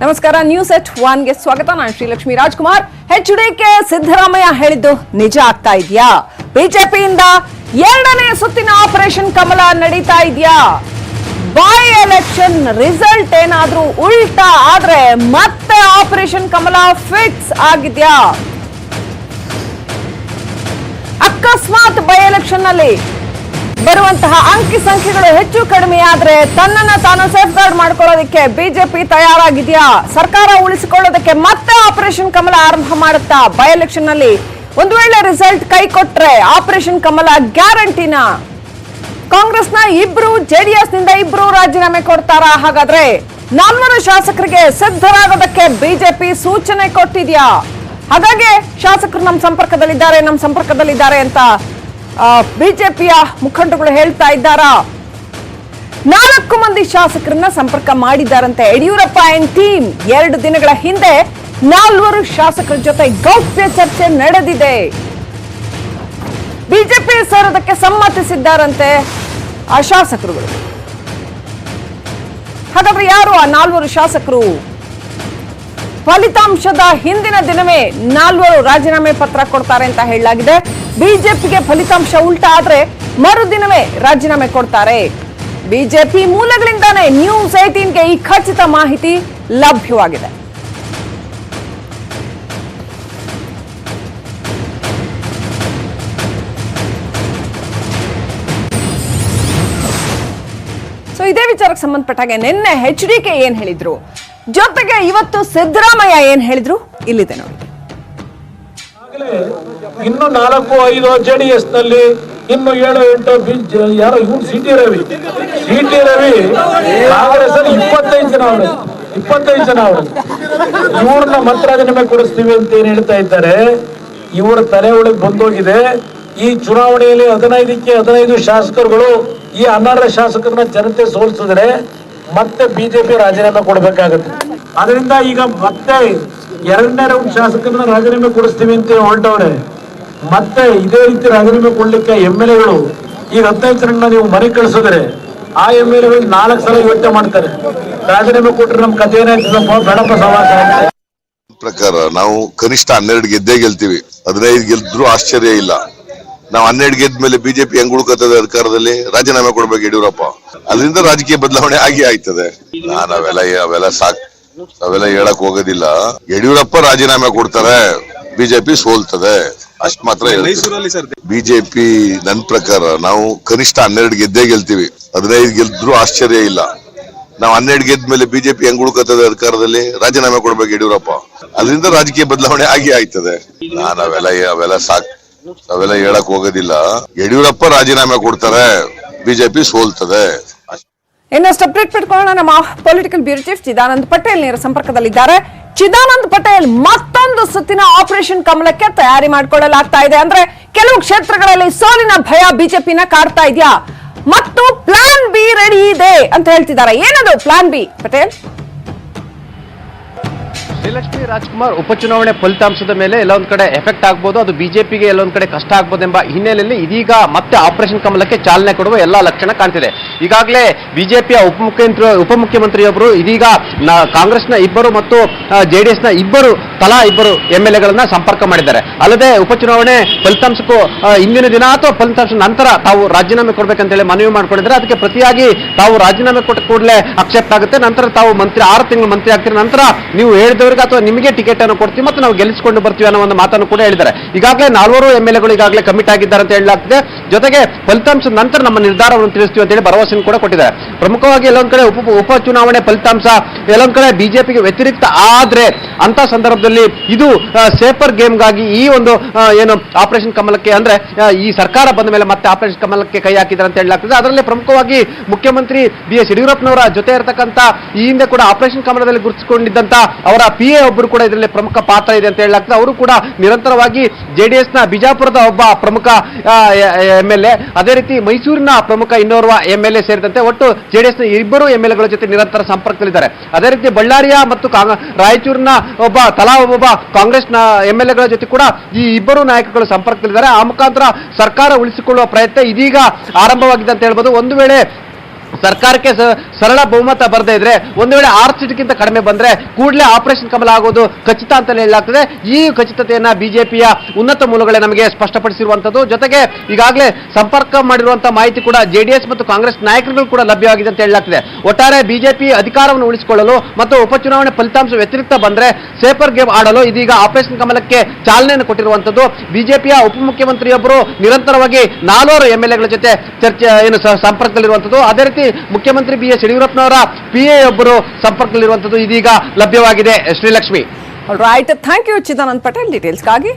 ನಮಸ್ಕಾರ, ನ್ಯೂಸ್ ಎಟ್ 1ಗೆ ಸ್ವಾಗತ. ನಾನು ಶ್ರೀಲಕ್ಷ್ಮಿ ರಾಜ್ಕುಮಾರ್. ಎಚ್ಡಿಕೆ ಸಿದ್ದರಾಮಯ್ಯ ಹೇಳಿದ್ದು ನಿಜ ಆಗ್ತಾ ಇದೆಯಾ? ಬಿಜೆಪಿಯಿಂದ ಎರಡನೇ ಸುತ್ತಿನ ಆಪರೇಷನ್ ಕಮಲ ನಡೀತಾ ಇದೆಯಾ? ಬೈ ಎಲೆಕ್ಷನ್ ರಿಸಲ್ಟ್ ಏನಾದ್ರೂ ಉಲ್ಟಾ ಆದ್ರೆ ಮತ್ತೆ ಆಪರೇಷನ್ ಕಮಲ ಫಿಕ್ಸ್ ಆಗಿದ್ಯಾ? ಅಕಸ್ಮಾತ್ ಬೈ ಎಲೆಕ್ಷನ್ ನಲ್ಲಿ ಬರುವಂತಹ ಅಂಕಿ ಸಂಖ್ಯೆಗಳು ಹೆಚ್ಚು ಕಡಿಮೆ ಆದ್ರೆ ತನ್ನನ್ನ ತಾನು ಸೇಫ್ ಗಾರ್ಡ್ ಮಾಡ್ಕೊಳ್ಳೋದಕ್ಕೆ ಬಿಜೆಪಿ ತಯಾರಾಗಿದೆಯಾ? ಸರ್ಕಾರ ಉಳಿಸಿಕೊಳ್ಳೋದಕ್ಕೆ ಮತ್ತೆ ಆಪರೇಷನ್ ಕಮಲ ಆರಂಭ ಮಾಡುತ್ತಾ? ಬೈ ಎಲೆಕ್ಷನ್ ನಲ್ಲಿ ಒಂದು ವೇಳೆ ರಿಸಲ್ಟ್ ಕೈ ಕೊಟ್ರೆ ಆಪರೇಷನ್ ಕಮಲ ಗ್ಯಾರಂಟಿನಾ? ಕಾಂಗ್ರೆಸ್ನ ಇಬ್ರು, ಜೆಡಿಎಸ್ ನಿಂದ ಇಬ್ರು ರಾಜೀನಾಮೆ ಕೊಡ್ತಾರಾ? ಹಾಗಾದ್ರೆ 400 ಶಾಸಕರಿಗೆ ಸಿದ್ಧರಾಗೋದಕ್ಕೆ ಬಿಜೆಪಿ ಸೂಚನೆ ಕೊಟ್ಟಿದ್ಯಾ? ಹಾಗಾಗಿ ಶಾಸಕರು ನಮ್ಮ ಸಂಪರ್ಕದಲ್ಲಿದ್ದಾರೆ ಅಂತ ಬಿಜೆಪಿಯ ಮುಖಂಡರುಗಳು ಹೇಳ್ತಾ ಇದ್ದಾರಾ? 4 ಮಂದಿ ಶಾಸಕರನ್ನ ಸಂಪರ್ಕ ಮಾಡಿದ್ದಾರಂತೆ ಯಡಿಯೂರಪ್ಪ ಅಂಡ್ ಟೀಮ್. 2 ದಿನಗಳ ಹಿಂದೆ 4 ಶಾಸಕರ ಜೊತೆ ಗೌಪ್ಯ ಚರ್ಚೆ ನಡೆದಿದೆ. ಬಿಜೆಪಿ ಸೇರೋದಕ್ಕೆ ಸಮ್ಮತಿಸಿದ್ದಾರಂತೆ ಆ ಶಾಸಕರುಗಳು. ಹಾಗಾದ್ರೆ ಯಾರು ಆ 4 ಶಾಸಕರು? ಫಲಿತಾಂಶದ ಹಿಂದಿನ ದಿನವೇ 4 ರಾಜೀನಾಮೆ ಪತ್ರ ಕೊಡ್ತಾರೆ ಅಂತ ಹೇಳಲಾಗಿದೆ. ಬಿಜೆಪಿಗೆ ಫಲಿತಾಂಶ ಉಲ್ಟಾ ಆದ್ರೆ ಮರುದಿನವೇ ರಾಜೀನಾಮೆ ಕೊಡ್ತಾರೆ. ಬಿಜೆಪಿ ಮೂಲಗಳಿಂದಾನೇ ನ್ಯೂಸ್ 18ಗೆ ಈ ಖಚಿತ ಮಾಹಿತಿ ಲಭ್ಯವಾಗಿದೆ. ಸೊ ಇದೇ ವಿಚಾರಕ್ಕೆ ಸಂಬಂಧಪಟ್ಟಾಗೆ ನಿನ್ನೆ ಎಚ್ಡಿಕೆ ಏನ್ ಹೇಳಿದ್ರು, ಜೊತೆಗೆ ಇವತ್ತು ಸಿದ್ದರಾಮಯ್ಯ ಏನ್ ಹೇಳಿದ್ರು ಇಲ್ಲಿದೆ ನೋಡಿ. ಇನ್ನು 4-5 ಜೆಡಿಎಸ್ ನಲ್ಲಿ, ಇನ್ನು 7-8 ಯಾರೋ ಇವ್ರು ಸಿಟಿ ರವಿ ಕಾಂಗ್ರೆಸ್ ಅಲ್ಲಿ 25 ಜನ ಅವರು ಇವ್ರನ್ನ ಮಂತ್ರಾಜೀನಾಮೆ ಕೊಡಿಸ್ತೀವಿ ಅಂತ ಏನ್ ಹೇಳ್ತಾ ಇದ್ದಾರೆ. ಇವರ ತಲೆ ಒಳಗೆ ಬಂದೋಗಿದೆ. ಈ ಚುನಾವಣೆಯಲ್ಲಿ 15ಕ್ಕೆ 15 ಶಾಸಕರುಗಳು, ಈ 12 ಶಾಸಕರನ್ನ ಜನತೆ ಸೋಲಿಸಿದ್ರೆ ಮತ್ತೆ ಬಿಜೆಪಿ ರಾಜೀನಾಮೆ ಕೊಡ್ಬೇಕಾಗತ್ತೆ. ಅದರಿಂದ ಈಗ ಮತ್ತೆ 2ನೇ ರೌಂಡ್ ಶಾಸಕರನ್ನ ರಾಜೀನಾಮೆ ಕೊಡಿಸ್ತೀವಿ ಅಂತ ಹೊರಟವ್ರೆ. ಮತ್ತೆ ಇದೇ ರೀತಿ ರಾಜೀನಾಮೆ ಕೊಡ್ಲಿಕ್ಕೆ MLAಗಳು ಈಗ 15 ಜನನ್ನ ನೀವು ಮನೆ ಕಳಿಸಿದ್ರೆ ಆ MLAಗಳು 4 ಸಲ ಯೋಚನೆ ಮಾಡ್ತಾರೆ. ರಾಜೀನಾಮೆ ಕೊಟ್ರೆ ನಮ್ ಕಥೆ ಏನಾಯ್ತದಪ್ಪ, ಬೇಡಪ್ಪ ಸವಾಸ ಪ್ರಕಾರ ನಾವು ಕನಿಷ್ಠ 12 ಗೆದ್ದೇ ಗೆಲ್ತೀವಿ. 15 ಗೆದ್ರು ಆಶ್ಚರ್ಯ ಇಲ್ಲ. ನಾವು 12 ಗೆದ್ದ ಮೇಲೆ ಬಿಜೆಪಿ ಹೆಂಗ್ ಉಳ್ಕತ್ತದೆ ಅಧಿಕಾರದಲ್ಲಿ? ರಾಜೀನಾಮೆ ಕೊಡ್ಬೇಕು ಯಡಿಯೂರಪ್ಪ. ಅದರಿಂದ ರಾಜಕೀಯ ಬದಲಾವಣೆ ಆಗಿ ಆಯ್ತದೆ. ನಾನು ಅವೆಲ್ಲ ಹೇಳಕ್ ಹೋಗೋದಿಲ್ಲ. ಯಡಿಯೂರಪ್ಪ ರಾಜೀನಾಮೆ ಕೊಡ್ತಾರೆ, ಬಿಜೆಪಿ ಸೋಲ್ತದೆ, ಅಷ್ಟ್ ಮಾತ್ರ. ಬಿಜೆಪಿ ನನ್ ಪ್ರಕಾರ ನಾವು ಕನಿಷ್ಠ 12 ಗೆದ್ದೇ ಗೆಲ್ತೀವಿ. 15 ಗೆದ್ರು ಆಶ್ಚರ್ಯ ಇಲ್ಲ. ನಾವು 12 ಗೆದ್ದ ಮೇಲೆ ಬಿಜೆಪಿ ಹೆಂಗ್ ಉಳ್ಕತ್ತದೆ ಅಧಿಕಾರದಲ್ಲಿ? ರಾಜೀನಾಮೆ ಕೊಡ್ಬೇಕು ಯಡಿಯೂರಪ್ಪ. ಅದರಿಂದ ರಾಜಕೀಯ ಬದಲಾವಣೆ ಆಗಿ ಆಯ್ತದೆ. ನಾನು ಅವೆಲ್ಲ ಹೇಳಕ್ ಹೋಗೋದಿಲ್ಲ. ಯಡಿಯೂರಪ್ಪ ರಾಜೀನಾಮೆ ಕೊಡ್ತಾರೆ, ಬಿಜೆಪಿ ಸೋಲ್ತದೆ. ಇನ್ನಷ್ಟು ಅಪ್ಡೇಟ್ ಪಡ್ಕೊಳ್ಳೋಣ. ನಮ್ಮ political bureau chief Chidanand Patel ನೇರ ಸಂಪರ್ಕದಲ್ಲಿದ್ದಾರೆ. ಚಿದಾನಂದ್ ಪಟೇಲ್, ಮತ್ತೊಂದು ಸುತ್ತಿನ ಆಪರೇಷನ್ ಕಮಲಕ್ಕೆ ತಯಾರಿ ಮಾಡಿಕೊಳ್ಳಲಾಗ್ತಾ ಇದೆ. ಅಂದ್ರೆ ಕೆಲವು ಕ್ಷೇತ್ರಗಳಲ್ಲಿ ಸೋಲಿನ ಭಯ ಬಿಜೆಪಿನ ಕಾಡ್ತಾ ಇದೆಯಾ? ಮತ್ತು ಪ್ಲಾನ್ ಬಿ ರೆಡಿ ಇದೆ ಅಂತ ಹೇಳ್ತಿದ್ದಾರೆ. ಏನದು ಪ್ಲಾನ್ ಬಿ ಪಟೇಲ್? ಶ್ರೀಲಕ್ಷ್ಮಿ ರಾಜ್ಕುಮಾರ್, ಉಪಚುನಾವಣೆ ಫಲಿತಾಂಶದ ಮೇಲೆ ಎಲ್ಲೊಂದ್ ಕಡೆ ಎಫೆಕ್ಟ್ ಆಗ್ಬೋದು, ಅದು ಬಿಜೆಪಿಗೆ ಎಲ್ಲೊಂದ್ ಕಡೆ ಕಷ್ಟ ಆಗ್ಬೋದು ಎಂಬ ಹಿನ್ನೆಲೆಯಲ್ಲಿ ಇದೀಗ ಮತ್ತೆ ಆಪರೇಷನ್ ಕಮಲಕ್ಕೆ ಚಾಲನೆ ಕೊಡುವ ಎಲ್ಲಾ ಲಕ್ಷಣ ಕಾಣ್ತಿದೆ. ಈಗಾಗಲೇ ಬಿಜೆಪಿಯ ಉಪಮುಖ್ಯಮಂತ್ರಿಯೊಬ್ಬರು ಇದೀಗ ಕಾಂಗ್ರೆಸ್ನ 2 ಮತ್ತು ಜೆಡಿಎಸ್ನ ತಲಾ 2 MLAಗಳನ್ನ ಸಂಪರ್ಕ ಮಾಡಿದ್ದಾರೆ. ಅಲ್ಲದೆ ಉಪಚುನಾವಣೆ ಫಲಿತಾಂಶಕ್ಕೂ ಇಂದಿನ ದಿನ ಅಥವಾ ಫಲಿತಾಂಶ ನಂತರ ತಾವು ರಾಜೀನಾಮೆ ಕೊಡ್ಬೇಕಂತೇಳಿ ಮನವಿ ಮಾಡ್ಕೊಂಡಿದ್ದಾರೆ. ಅದಕ್ಕೆ ಪ್ರತಿಯಾಗಿ ತಾವು ರಾಜೀನಾಮೆ ಕೊಟ್ಟ ಕೂಡಲೇ ಅಕ್ಸೆಪ್ಟ್ ಆಗುತ್ತೆ, ನಂತರ ತಾವು 6 ತಿಂಗಳು ಮಂತ್ರಿ ಆಗ್ತೀರಿ, ನಂತರ ನೀವು ಹೇಳಿದವರಿಗೆ ಅಥವಾ ನಿಮಗೆ ಟಿಕೆಟ್ ಅನ್ನು ಕೊಡ್ತೀವಿ ಮತ್ತು ನಾವು ಗೆಲ್ಲಿಸಿಕೊಂಡು ಬರ್ತೀವಿ ಅನ್ನೋ ಒಂದು ಮಾತನ್ನು ಕೂಡ ಹೇಳಿದ್ದಾರೆ. ಈಗಾಗಲೇ 4 MLAಗಳು ಈಗಾಗಲೇ ಕಮಿಟ್ ಆಗಿದ್ದಾರೆ ಅಂತ ಹೇಳಲಾಗ್ತಿದೆ. ಜೊತೆಗೆ ಫಲಿತಾಂಶದ ನಂತರ ನಮ್ಮ ನಿರ್ಧಾರವನ್ನು ತಿಳಿಸ್ತೀವಿ ಅಂತ ಹೇಳಿ ಭರವಸೆಯನ್ನು ಕೂಡ ಕೊಟ್ಟಿದ್ದಾರೆ. ಪ್ರಮುಖವಾಗಿ ಎಲ್ಲೊಂದ್ ಕಡೆ ಉಪಚುನಾವಣೆ ಫಲಿತಾಂಶ ಎಲ್ಲೊಂದ್ ಕಡೆ ಬಿಜೆಪಿಗೆ ವ್ಯತಿರಿಕ್ತ ಆದ್ರೆ ಅಂತ ಸಂದರ್ಭದಲ್ಲಿ ಇದು ಸೇಫರ್ ಗೇಮ್ಗಾಗಿ ಈ ಒಂದು ಏನು ಆಪರೇಷನ್ ಕಮಲಕ್ಕೆ, ಅಂದ್ರೆ ಈ ಸರ್ಕಾರ ಬಂದ ಮೇಲೆ ಮತ್ತೆ ಆಪರೇಷನ್ ಕಮಲಕ್ಕೆ ಕೈ ಹಾಕಿದ್ದಾರೆ ಅಂತ ಹೇಳಲಾಗ್ತದೆ. ಅದರಲ್ಲಿ ಪ್ರಮುಖವಾಗಿ ಮುಖ್ಯಮಂತ್ರಿ BS ಯಡಿಯೂರಪ್ಪನವರ ಜೊತೆ ಇರತಕ್ಕಂತ ಈ ಹಿಂದೆ ಕೂಡ ಆಪರೇಷನ್ ಕಮಲದಲ್ಲಿ ಗುರುತಿಸಿಕೊಂಡಿದ್ದಂತ ಅವರ PA ಒಬ್ಬರು ಕೂಡ ಇದರಲ್ಲಿ ಪ್ರಮುಖ ಪಾತ್ರ ಇದೆ ಅಂತ ಹೇಳಲಾಗ್ತದೆ. ಅವರು ಕೂಡ ನಿರಂತರವಾಗಿ ಜೆಡಿಎಸ್ನ ಬಿಜಾಪುರದ ಒಬ್ಬ ಪ್ರಮುಖ MLA, ಅದೇ ರೀತಿ ಮೈಸೂರಿನ ಪ್ರಮುಖ ಇನ್ನೋರ್ವ MLA ಸೇರಿದಂತೆ ಒಟ್ಟು ಜೆಡಿಎಸ್ನ 2 MLAಗಳ ಜೊತೆ ನಿರಂತರ ಸಂಪರ್ಕದಲ್ಲಿದ್ದಾರೆ. ಅದೇ ರೀತಿ ಬಳ್ಳಾರಿಯ ಮತ್ತು ರಾಯಚೂರಿನ ತಲಾ ಒಬ್ಬ ಕಾಂಗ್ರೆಸ್ನ MLAಗಳ ಜೊತೆ ಕೂಡ ಈ 2 ನಾಯಕಗಳು ಸಂಪರ್ಕದಲ್ಲಿದ್ದಾರೆ. ಆ ಮುಖಾಂತರ ಸರ್ಕಾರ ಉಳಿಸಿಕೊಳ್ಳುವ ಪ್ರಯತ್ನ ಇದೀಗ ಆರಂಭವಾಗಿದೆ ಅಂತ ಹೇಳ್ಬೋದು. ಒಂದು ವೇಳೆ ಸರ್ಕಾರಕ್ಕೆ ಸರಳ ಬಹುಮತ ಬರದೇ ಇದ್ರೆ ಒಂದು ವೇಳೆ 6 ಸೀಟ್ಗಿಂತ ಕಡಿಮೆ ಬಂದ್ರೆ ಕೂಡಲೇ ಆಪರೇಷನ್ ಕಮಲ ಆಗೋದು ಖಚಿತ ಅಂತ ಹೇಳಲಾಗ್ತದೆ. ಈ ಖಚಿತತೆಯನ್ನ ಬಿಜೆಪಿಯ ಉನ್ನತ ಮೂಲಗಳೇ ನಮಗೆ ಸ್ಪಷ್ಟಪಡಿಸಿರುವಂತದ್ದು. ಜೊತೆಗೆ ಈಗಾಗಲೇ ಸಂಪರ್ಕ ಮಾಡಿರುವಂತಹ ಮಾಹಿತಿ ಕೂಡ ಜೆಡಿಎಸ್ ಮತ್ತು ಕಾಂಗ್ರೆಸ್ ನಾಯಕರುಗಳು ಕೂಡ ಲಭ್ಯವಾಗಿದೆ ಅಂತ ಹೇಳಲಾಗ್ತದೆ. ಒಟ್ಟಾರೆ ಬಿಜೆಪಿ ಅಧಿಕಾರವನ್ನು ಉಳಿಸಿಕೊಳ್ಳಲು ಮತ್ತು ಉಪಚುನಾವಣೆ ಫಲಿತಾಂಶ ವ್ಯತಿರಿಕ್ತ ಬಂದ್ರೆ ಸೇಫರ್ ಗೇಮ್ ಆಡಲು ಇದೀಗ ಆಪರೇಷನ್ ಕಮಲಕ್ಕೆ ಚಾಲನೆಯನ್ನು ಕೊಟ್ಟಿರುವಂತದ್ದು. ಬಿಜೆಪಿಯ ಉಪಮುಖ್ಯಮಂತ್ರಿಯೊಬ್ಬರು ನಿರಂತರವಾಗಿ 4 MLAಗಳ ಜೊತೆ ಚರ್ಚೆ ಸಂಪರ್ಕದಲ್ಲಿರುವಂತದ್ದು. ಅದೇ ರೀತಿ ಮುಖ್ಯಮಂತ್ರಿ BS ಯಡಿಯೂರಪ್ಪನವರ PA ಒಬ್ಬರು ಸಂಪರ್ಕದಲ್ಲಿರುವಂತದ್ದು ಇದೀಗ ಲಭ್ಯವಾಗಿದೆ. Srilakshmi. Right, thank you Chidanand Patel ಡೀಟೇಲ್ಸ್ಗಾಗಿ.